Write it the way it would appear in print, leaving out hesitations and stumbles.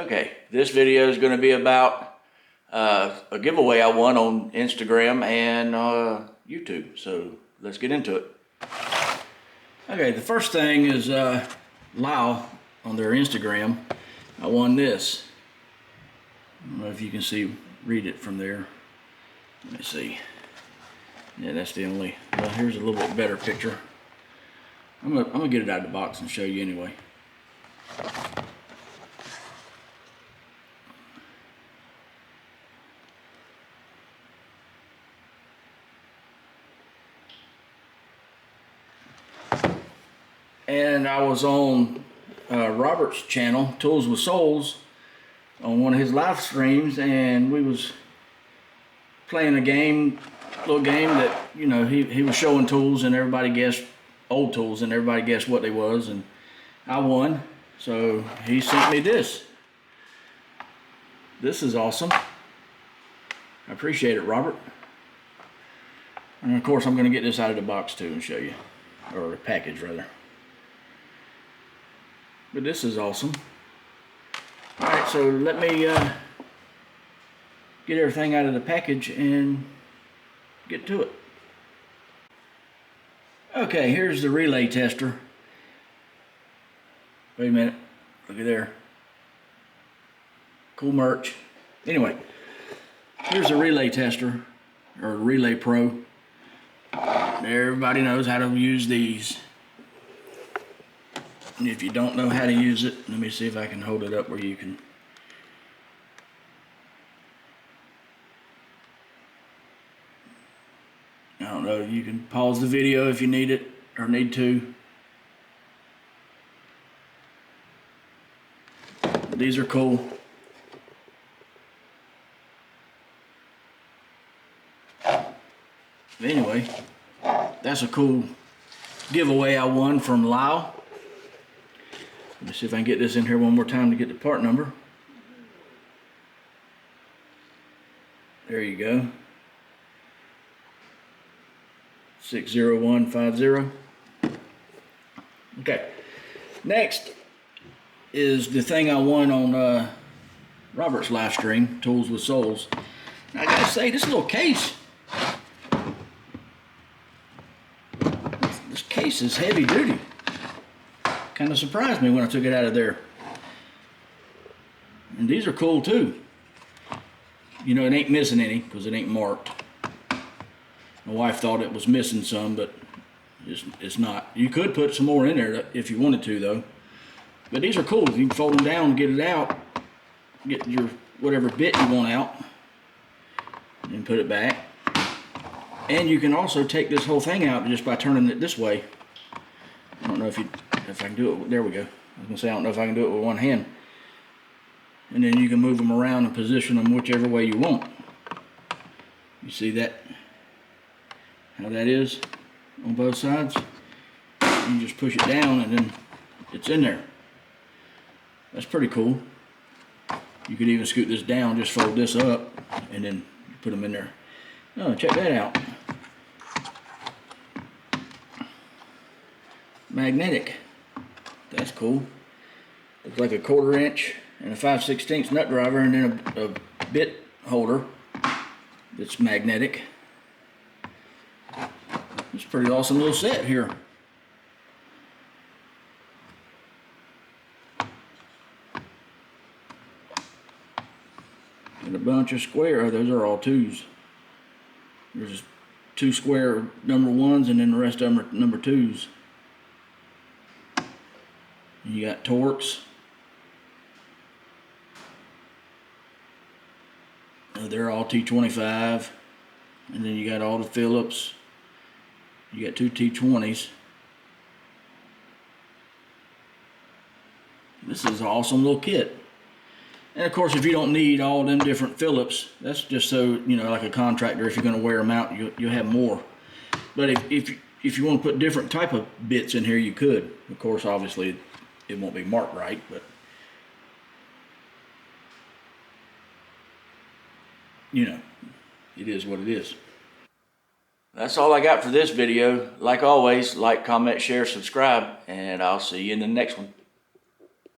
Okay, this video is going to be about a giveaway I won on Instagram and YouTube. So let's get into it. Okay, the first thing is Lao on their Instagram. I won this. I don't know if you can read it from there. Let me see. Yeah, that's the only. Well, here's a little bit better picture. I'm gonna get it out of the box and show you anyway. And I was on Robert's channel, Tools with Souls, on one of his live streams, and we was playing a game, little game that, you know, he was showing tools and everybody guessed, old tools, and everybody guessed what they was, and I won. So he sent me this. This is awesome. I appreciate it, Robert. And of course I'm going to get this out of the box too and show you, or the package rather. But this is awesome. Alright, so let me get everything out of the package and get to it. Okay, here's the relay tester. Wait a minute, look at there. Cool merch. Anyway, here's the relay tester, or Relay Pro. Everybody knows how to use these. And if you don't know how to use it, let me see if I can hold it up where you can. I don't know, you can pause the video if you need it or need to. These are cool. Anyway, that's a cool giveaway I won from Lao. Let me see if I can get this in here one more time to get the part number. There you go. 60150. Okay. Next is the thing I won on Robert's live stream, Tools with Souls. Now, I gotta say, this little case. This case is heavy duty. Kind of surprised me when I took it out of there. And these are cool too. You know, it ain't missing any because it ain't marked. My wife thought it was missing some, but it's not. You could put some more in there if you wanted to though. But these are cool. You can fold them down and get it out. Get your whatever bit you want out and put it back. And you can also take this whole thing out just by turning it this way. I don't know if I can do it. There we go. I was gonna say I don't know if I can do it with one hand. And then you can move them around and position them whichever way you want. You see that? How that is on both sides? You just push it down and then it's in there. That's pretty cool. You could even scoot this down, just fold this up, and then put them in there. Oh, check that out. Magnetic. That's cool. Looks like a 1/4 inch and a 5/16 nut driver, and then a bit holder that's magnetic. It's a pretty awesome little set here. And a bunch of square. Those are all twos. There's 2 square number 1s, and then the rest of them are number 2s. You got Torx. They're all T25. And then you got all the Phillips. You got 2 T20s. This is an awesome little kit. And of course, if you don't need all them different Phillips, that's just so, you know, like a contractor, if you're going to wear them out, you'll have more. But if you want to put different type of bits in here, you could. Of course, obviously, it won't be marked right, but you know, it is what it is. That's all I got for this video. Like always, like, comment, share, subscribe, and I'll see you in the next one.